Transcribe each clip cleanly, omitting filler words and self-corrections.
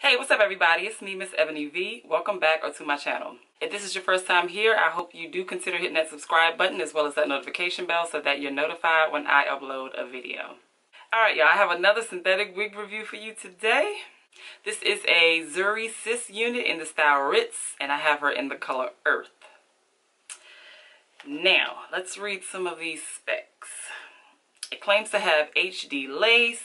Hey, what's up everybody? It's me, MsEbonyVee. Welcome back to my channel. If this is your first time here, I hope you do consider hitting that subscribe button as well as that notification bell so that you're notified when I upload a video. Alright y'all, I have another synthetic wig review for you today. This is a Zury Sis unit in the style Ritz, and I have her in the color Earth. Now, let's read some of these specs. It claims to have HD lace,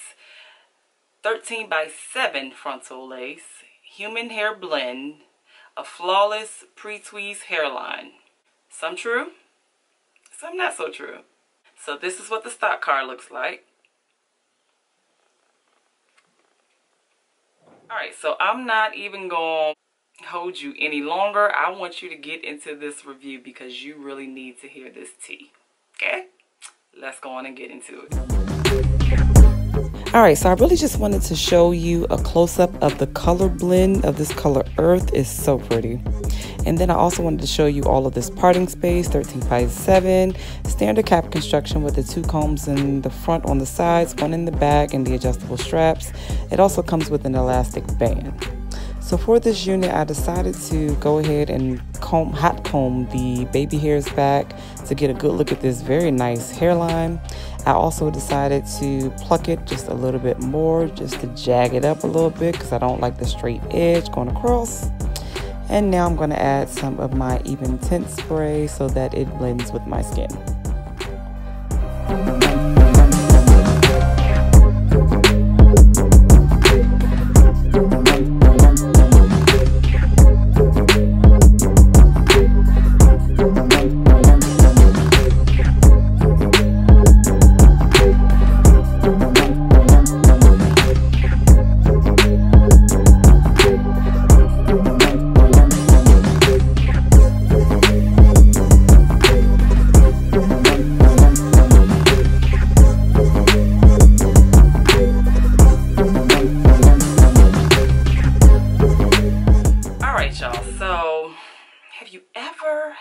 13x7 frontal lace, human hair blend, a flawless pre-tweeze hairline. Some true, some not so true. So this is what the stock card looks like. Alright, so I'm not even going to hold you any longer. I want you to get into this review because you really need to hear this tea. Okay? Let's go on and get into it. Alright, so I really just wanted to show you a close-up of the color blend of this color Earth. Is so pretty. And then I also wanted to show you all of this parting space, 13x7, standard cap construction with the two combs in the front on the sides, one in the back, and the adjustable straps. It also comes with an elastic band. So for this unit, I decided to go ahead and hot comb the baby hairs back to get a good look at this very nice hairline. I also decided to pluck it just a little bit more, just to jag it up a little bit because I don't like the straight edge going across. And now I'm going to add some of my even tint spray so that it blends with my skin.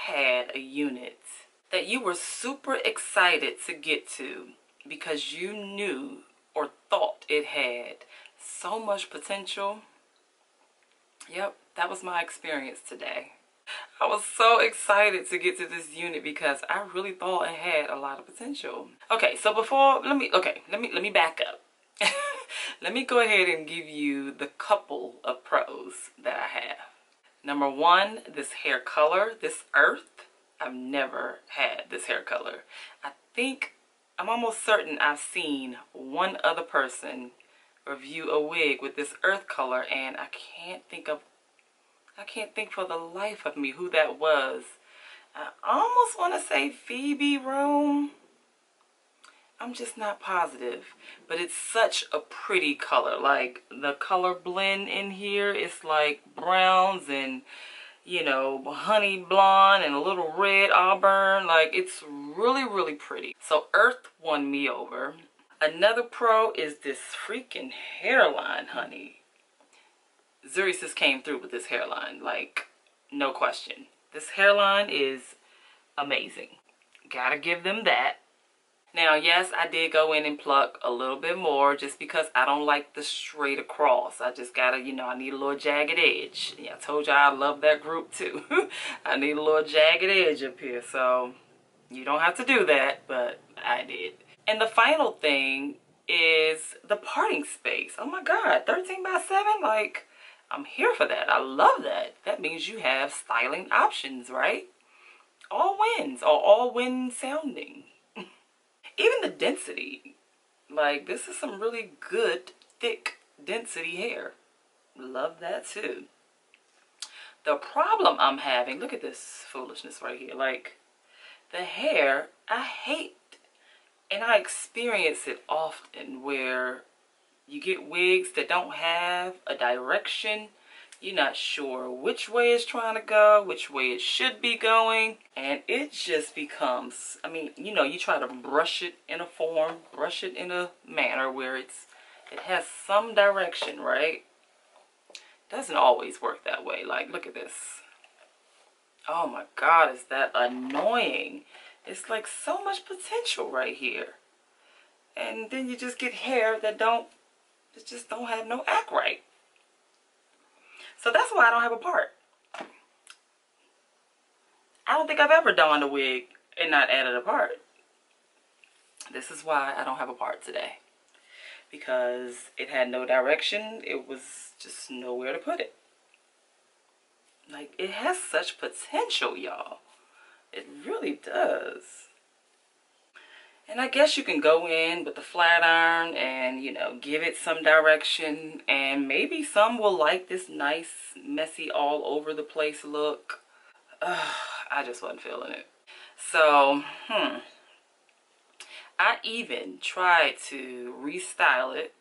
Had a unit that you were super excited to get to because you knew or thought it had so much potential? Yep, that was my experience today. I was so excited to get to this unit because I really thought it had a lot of potential. Okay, so let me back up. Let me go ahead and give you the couple of pros that I have. Number one, this hair color, this Earth. I've never had this hair color. I'm almost certain I've seen one other person review a wig with this Earth color, and I can't think for the life of me who that was. I almost want to say Phoebe Rome. I'm just not positive, but it's such a pretty color. Like the color blend in here is like browns and, you know, honey blonde and a little red auburn. Like it's really, really pretty. So Earth won me over. Another pro is this freaking hairline, honey. Zury Sis came through with this hairline, like no question. This hairline is amazing. Gotta give them that. Now, yes, I did go in and pluck a little bit more just because I don't like the straight across. I just gotta, you know, I need a little jagged edge. Yeah, I told y'all I love that group too. I need a little jagged edge up here. So, you don't have to do that, but I did. And the final thing is the parting space. Oh my God, 13x7? Like, I'm here for that. I love that. That means you have styling options, right? All wins, or all win sounding. Even the density, like this is some really good, thick density hair. Love that too. The problem I'm having, look at this foolishness right here. Like the hair, I hate, and I experience it often where you get wigs that don't have a direction. You're not sure which way it's trying to go, which way it should be going. And it just becomes, I mean, you know, you try to brush it in a form, brush it in a manner where it has some direction, right? Doesn't always work that way. Like, look at this. Oh my God, is that annoying? It's like so much potential right here. And then you just get hair that just don't have no act right. why I don't have a part. I don't think I've ever donned a wig and not added a part. This is why I don't have a part today. Because it had no direction. It was just nowhere to put it. Like, it has such potential, y'all. It really does. And I guess you can go in with the flat iron and, you know, give it some direction. And maybe some will like this nice, messy, all over the place look. I just wasn't feeling it. So, I even tried to restyle it.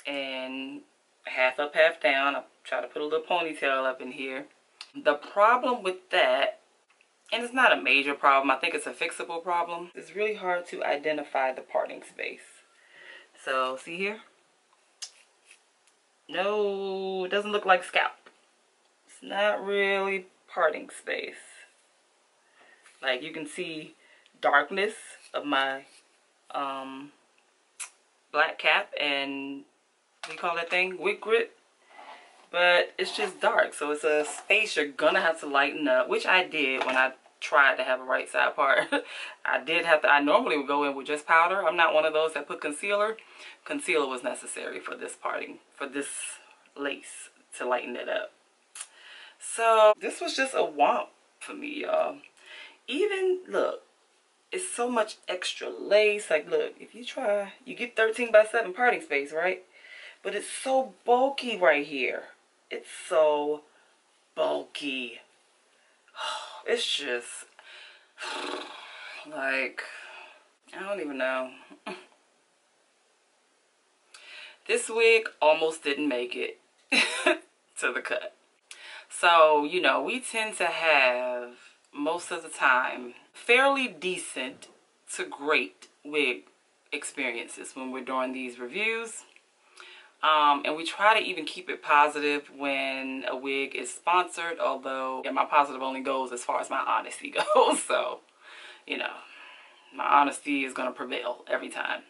And half up, half down. I try to put a little ponytail up in here. The problem with that, and it's not a major problem, I think it's a fixable problem. It's really hard to identify the parting space. So, see here? No, it doesn't look like scalp. It's not really parting space. Like, you can see darkness of my black cap and, what do you call that thing? Wig grit. But it's just dark, so it's a space you're gonna have to lighten up, which I did when I tried to have a right side part. I normally would go in with just powder. I'm not one of those that put concealer. Concealer was necessary for this parting, for this lace to lighten it up. So this was just a womp for me, y'all. Even, look, it's so much extra lace. Like, look, if you try, you get 13x7 parting space, right? But it's so bulky right here. It's so bulky. It's just, like, I don't even know. This wig almost didn't make it to the cut. So, you know, we tend to have, most of the time, fairly decent to great wig experiences when we're doing these reviews. And we try to even keep it positive when a wig is sponsored, although my positive only goes as far as my honesty goes. So, you know, my honesty is going to prevail every time.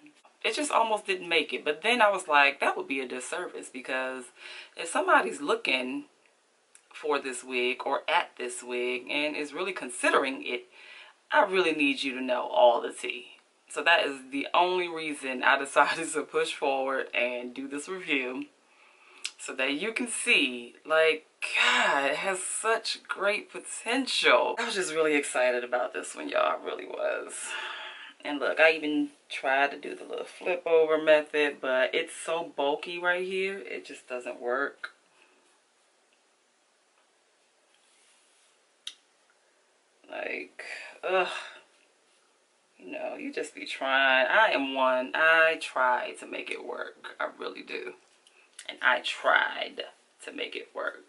It just almost didn't make it. But then I was like, that would be a disservice, because if somebody's looking for this wig or at this wig and is really considering it, I really need you to know all the tea. So that is the only reason I decided to push forward and do this review, so that you can see, like, God, it has such great potential. I was just really excited about this one, y'all. I really was. And look, I even tried to do the little flip over method, but it's so bulky right here, it just doesn't work. Like, ugh. You know, you just be trying. I try to make it work. I really do. And I tried to make it work.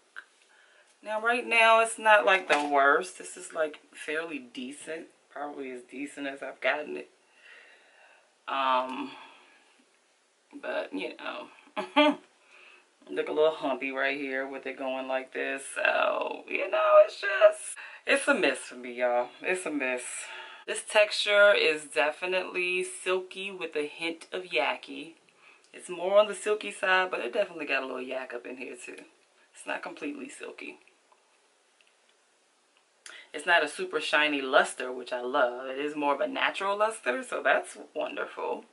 Now, right now, it's not like the worst. This is like fairly decent. Probably as decent as I've gotten it. But, you know, look a little humpy right here with it going like this. So, you know, it's a miss for me, y'all. It's a miss. This texture is definitely silky with a hint of yucky. It's more on the silky side, but it definitely got a little yak up in here too. It's not completely silky. It's not a super shiny luster, which I love. It is more of a natural luster, so that's wonderful.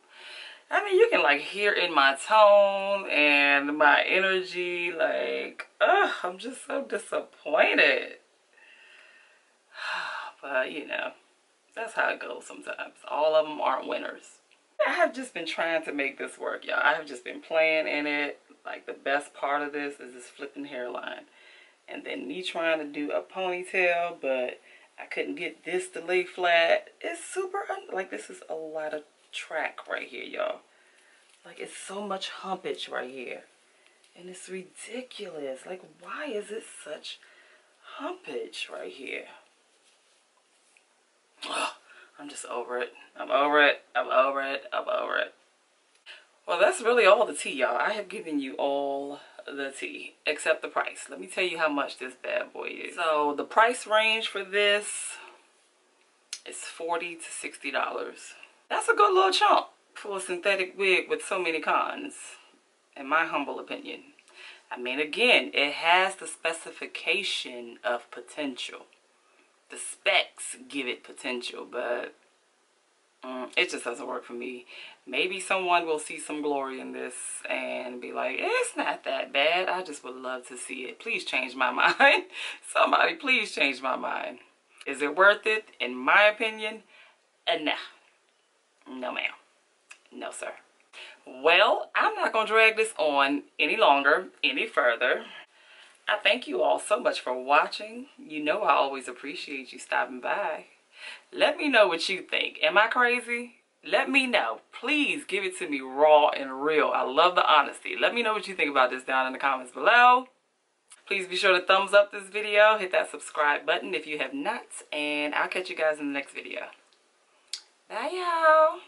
I mean, you can like hear in my tone and my energy, like, ugh, I'm just so disappointed. But, you know, that's how it goes sometimes. All of them aren't winners. I have just been trying to make this work, y'all. I have just been playing in it. Like, the best part of this is this flipping hairline. And then me trying to do a ponytail, but I couldn't get this to lay flat. It's super, like, this is a lot of track right here, y'all. Like, it's so much humpage right here. And it's ridiculous. Like, why is it such humpage right here? Ugh, I'm just over it. I'm over it. I'm over it. I'm over it. Well, that's really all the tea, y'all. I have given you all the tea, except the price. Let me tell you how much this bad boy is. So, the price range for this is $40 to $60. That's a good little chunk for a synthetic wig with so many cons, in my humble opinion. I mean, again, it has the specification of potential. The specs give it potential, but it just doesn't work for me. Maybe someone will see some glory in this and be like, it's not that bad. I just would love to see it. Please change my mind. Somebody, please change my mind. Is it worth it? In my opinion, no. No, ma'am. No, sir. Well, I'm not going to drag this on any longer, any further. I thank you all so much for watching. You know I always appreciate you stopping by. Let me know what you think. Am I crazy? Let me know. Please give it to me raw and real. I love the honesty. Let me know what you think about this down in the comments below. Please be sure to thumbs up this video. Hit that subscribe button if you have not. And I'll catch you guys in the next video. Bye, y'all.